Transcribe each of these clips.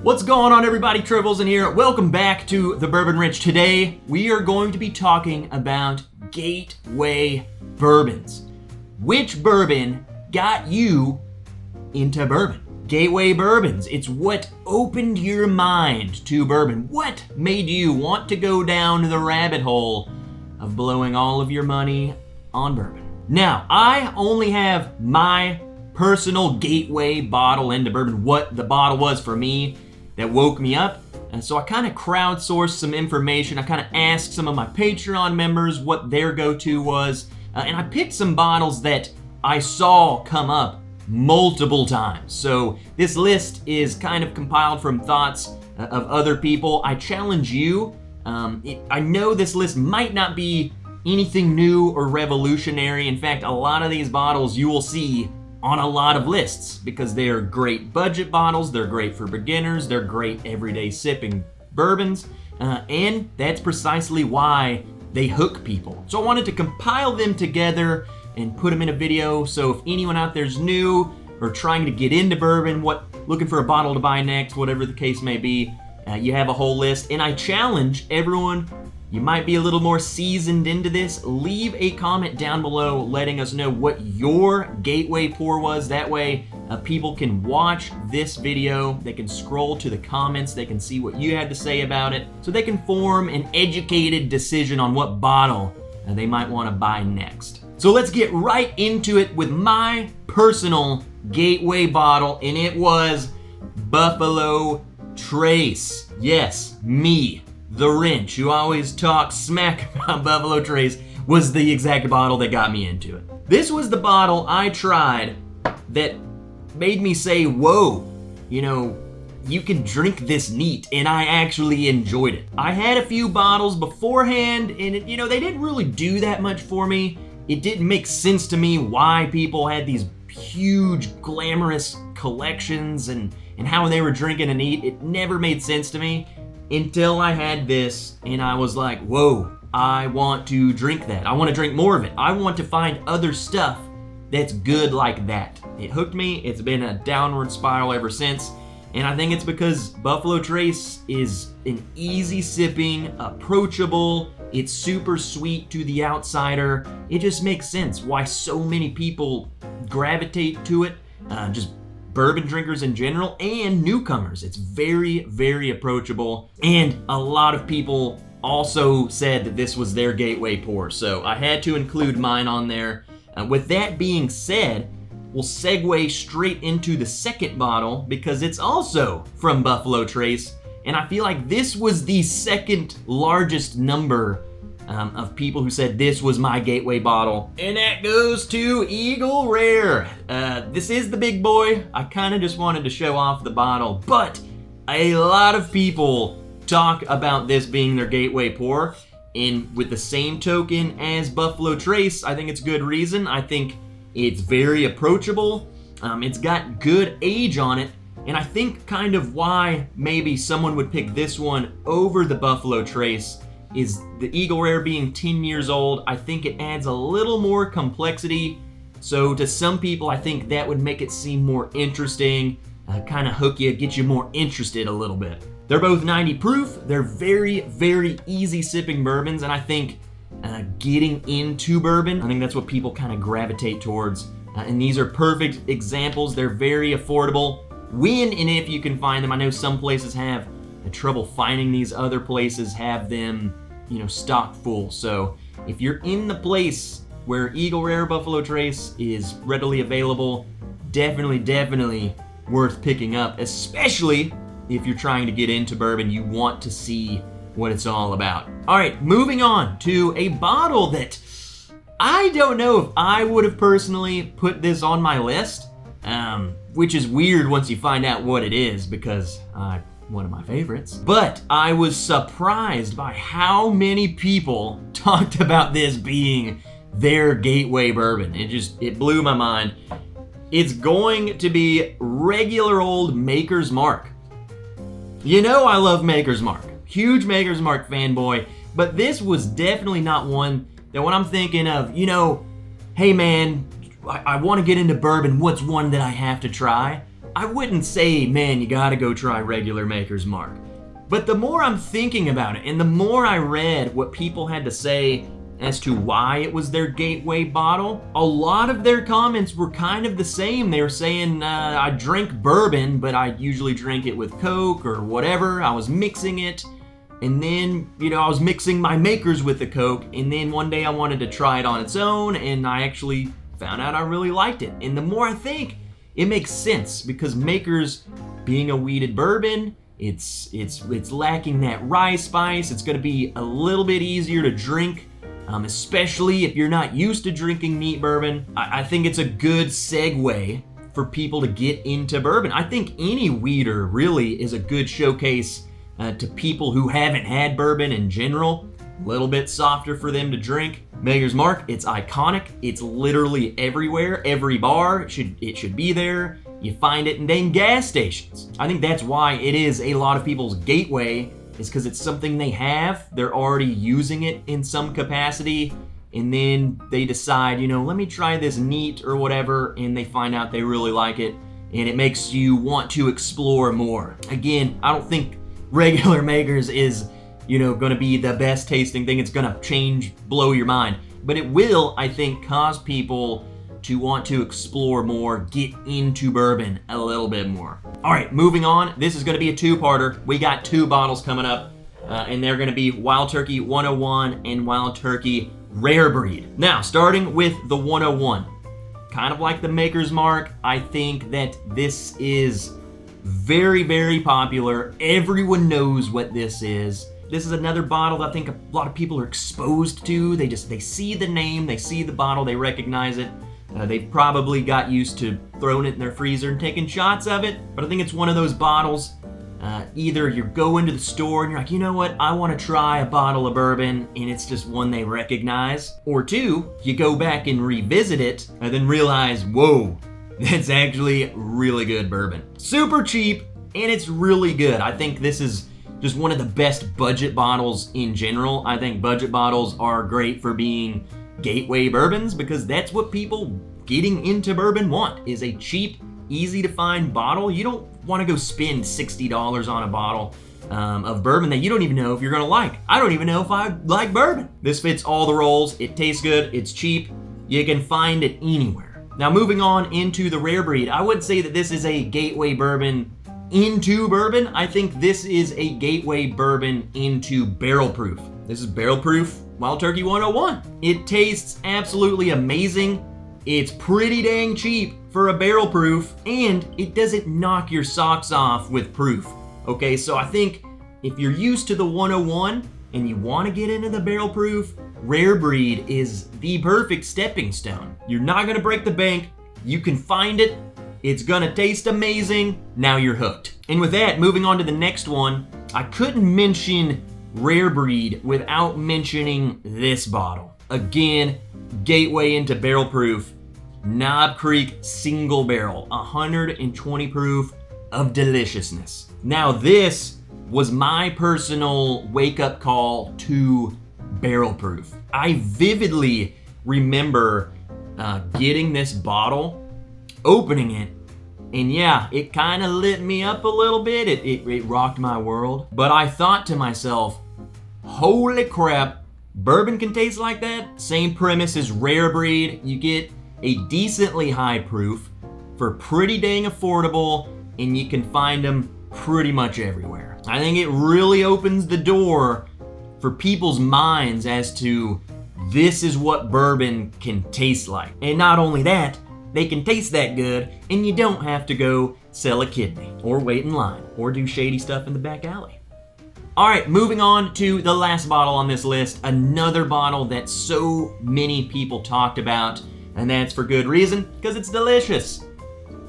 What's going on, everybody? Tribbles in here. Welcome back to the Bourbon Ranch. Today, we are going to be talking about gateway bourbons. Which bourbon got you into bourbon? Gateway bourbons. It's what opened your mind to bourbon. What made you want to go down the rabbit hole of blowing all of your money on bourbon? Now, I only have my personal gateway bottle into bourbon, what the bottle was for me that woke me up. And so I kind of crowdsourced some information. I kind of asked some of my Patreon members what their go-to was. And I picked some bottles that I saw come up multiple times. So this list is kind of compiled from thoughts of other people. I challenge you. I know this list might not be anything new or revolutionary. In fact, a lot of these bottles you will see on a lot of lists because they are great budget bottles, they're great for beginners, they're great everyday sipping bourbons, and that's precisely why they hook people. So I wanted to compile them together and put them in a video, so if anyone out there's new or trying to get into bourbon, looking for a bottle to buy next, whatever the case may be, you have a whole list. And I challenge everyone, you might be a little more seasoned into this, leave a comment down below letting us know what your gateway pour was. That way people can watch this video, they can scroll to the comments, they can see what you had to say about it, so they can form an educated decision on what bottle they might want to buy next. So let's get right into it with my personal gateway bottle, and it was Buffalo Trace. Yes, me, the wrench who always talks smack about Buffalo Trace, was the exact bottle that got me into it. This was the bottle I tried that made me say, whoa, you can drink this neat, and I actually enjoyed it. I had a few bottles beforehand, and they didn't really do that much for me. It didn't make sense to me why people had these huge, glamorous collections and how they were drinking a neat. It never made sense to me until I had this, and I was like, whoa, I want to drink that. I want to drink more of it. I want to find other stuff that's good like that. It hooked me. It's been a downward spiral ever since. And I think it's because Buffalo Trace is an easy sipping, approachable, it's super sweet to the outsider. It just makes sense why so many people gravitate to it, just bourbon drinkers in general and newcomers. It's very, very approachable. And a lot of people also said that this was their gateway pour, so I had to include mine on there. With that being said, we'll segue straight into the second bottle because it's also from Buffalo Trace, and I feel like this was the second largest number of people who said this was my gateway bottle, and that goes to Eagle Rare. This is the big boy. I kind of just wanted to show off the bottle, but a lot of people talk about this being their gateway pour, and with the same token as Buffalo Trace, I think it's good reason. I think it's very approachable. It's got good age on it. And I think kind of why maybe someone would pick this one over the Buffalo Trace is the Eagle Rare being 10 years old. I think it adds a little more complexity. So to some people, I think that would make it seem more interesting, kind of hook you, get you more interested a little bit. They're both 90 proof. They're very, very easy sipping bourbons. And I think getting into bourbon, I think that's what people kind of gravitate towards. And these are perfect examples. They're very affordable. When and if you can find them. I know some places have trouble finding these, other places have them, stocked full. So if you're in the place where Eagle Rare Buffalo Trace is readily available, definitely worth picking up, especially if you're trying to get into bourbon. You want to see what it's all about. All right, moving on to a bottle that I don't know if I would have personally put this on my list, which is weird once you find out what it is because one of my favorites. But I was surprised by how many people talked about this being their gateway bourbon. It blew my mind. It's going to be regular old Maker's Mark. I love Maker's Mark. Huge Maker's Mark fanboy, but this was definitely not one that when I'm thinking of, hey man, I want to get into bourbon, what's one that I have to try? I wouldn't say, man, you gotta go try regular Maker's Mark. But the more I'm thinking about it, and the more I read what people had to say as to why it was their gateway bottle, a lot of their comments were kind of the same. They were saying, I drink bourbon, but I usually drink it with Coke or whatever. I was mixing it, and then, I was mixing my Makers with the Coke, and then one day I wanted to try it on its own, and I actually found out I really liked it. And the more I think, it makes sense, because Makers, being a wheated bourbon, it's lacking that rye spice. It's gonna be a little bit easier to drink, especially if you're not used to drinking neat bourbon. I think it's a good segue for people to get into bourbon. I think any wheater really is a good showcase to people who haven't had bourbon in general. A little bit softer for them to drink. Maker's Mark, it's iconic. It's literally everywhere. Every bar, it should be there. You find it in dang gas stations. I think that's why it is a lot of people's gateway, is because it's something they have. They're already using it in some capacity, and then they decide, let me try this neat or whatever, and they find out they really like it, and it makes you want to explore more. Again, I don't think regular Makers is, gonna be the best tasting thing. It's gonna blow your mind. But it will, I think, cause people to want to explore more, get into bourbon a little bit more. All right, moving on. This is gonna be a two-parter. We got 2 bottles coming up, and they're gonna be Wild Turkey 101 and Wild Turkey Rare Breed. Now, starting with the 101. Kind of like the Maker's Mark, I think that this is very, very popular. Everyone knows what this is. This is another bottle that I think a lot of people are exposed to. They see the name, they see the bottle, they recognize it. They've probably got used to throwing it in their freezer and taking shots of it. But I think it's one of those bottles, either you go into the store and you're like, you know what, I want to try a bottle of bourbon, and it's just one they recognize. Or 2, you go back and revisit it and then realize, whoa, that's actually really good bourbon. Super cheap, and it's really good. I think this is just one of the best budget bottles in general. I think budget bottles are great for being gateway bourbons, because that's what people getting into bourbon want, is a cheap, easy to find bottle. You don't want to go spend $60 on a bottle of bourbon that you don't even know if you're gonna like. I don't even know if I like bourbon. This fits all the roles. It tastes good, it's cheap, you can find it anywhere. Now, moving on into the Rare Breed, I would say that this is a gateway bourbon into bourbon. I think this is a gateway bourbon into barrel proof. This is barrel proof Wild Turkey 101. It tastes absolutely amazing. It's pretty dang cheap for a barrel proof, and it doesn't knock your socks off with proof. Okay, so I think if you're used to the 101 and you want to get into the barrel proof, Rare Breed is the perfect stepping stone. You're not gonna break the bank. You can find it. It's gonna taste amazing. Now you're hooked. And with that, moving on to the next one, I couldn't mention Rare Breed without mentioning this bottle. Again, gateway into barrel proof, Knob Creek single barrel, 120 proof of deliciousness. Now this was my personal wake-up call to barrel proof. I vividly remember getting this bottle, opening it, and yeah, it kind of lit me up a little bit. It rocked my world. But I thought to myself, holy crap, bourbon can taste like that? Same premise as Rare Breed. You get a decently high proof for pretty dang affordable, and you can find them pretty much everywhere. I think it really opens the door for people's minds as to this is what bourbon can taste like. And not only that, they can taste that good, and you don't have to go sell a kidney or wait in line or do shady stuff in the back alley. All right, moving on to the last bottle on this list, another bottle that so many people talked about, and that's for good reason, because it's delicious.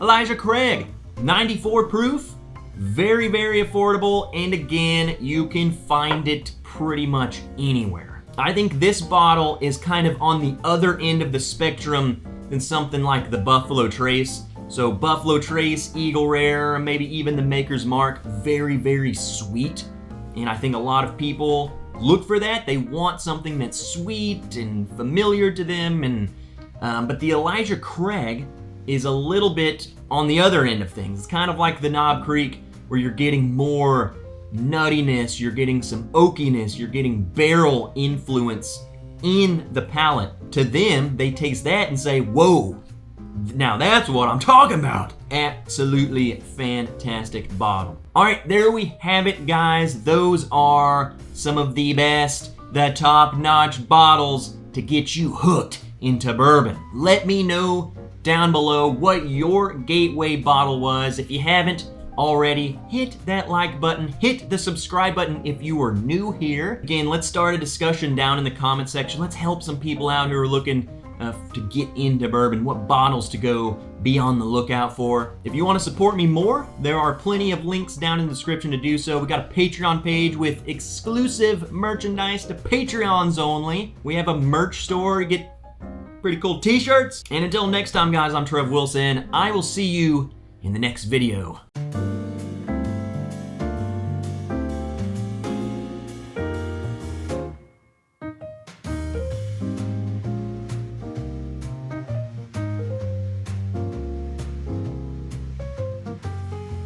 Elijah Craig, 94 proof, very, very affordable, and again, you can find it pretty much anywhere. I think this bottle is kind of on the other end of the spectrum than something like the Buffalo Trace. So Buffalo Trace, Eagle Rare, maybe even the Maker's Mark, very, very sweet. And I think a lot of people look for that. They want something that's sweet and familiar to them. And but the Elijah Craig is a little bit on the other end of things. It's kind of like the Knob Creek, where you're getting more nuttiness, you're getting some oakiness, you're getting barrel influence in the palate. To them, they taste that and say, whoa, now that's what I'm talking about. Absolutely fantastic bottle. All right, there we have it, guys. Those are some of the best, the top-notch bottles to get you hooked into bourbon. Let me know down below what your gateway bottle was. If you haven't already, hit that like button, hit the subscribe button if you are new here. Again, let's start a discussion down in the comment section. Let's help some people out who are looking to get into bourbon, what bottles to go be on the lookout for. If you want to support me more, there are plenty of links down in the description to do so. We got a Patreon page with exclusive merchandise to Patreons only. We have a merch store, get pretty cool t-shirts. And until next time, guys, I'm Trev Wilson. I will see you in the next video.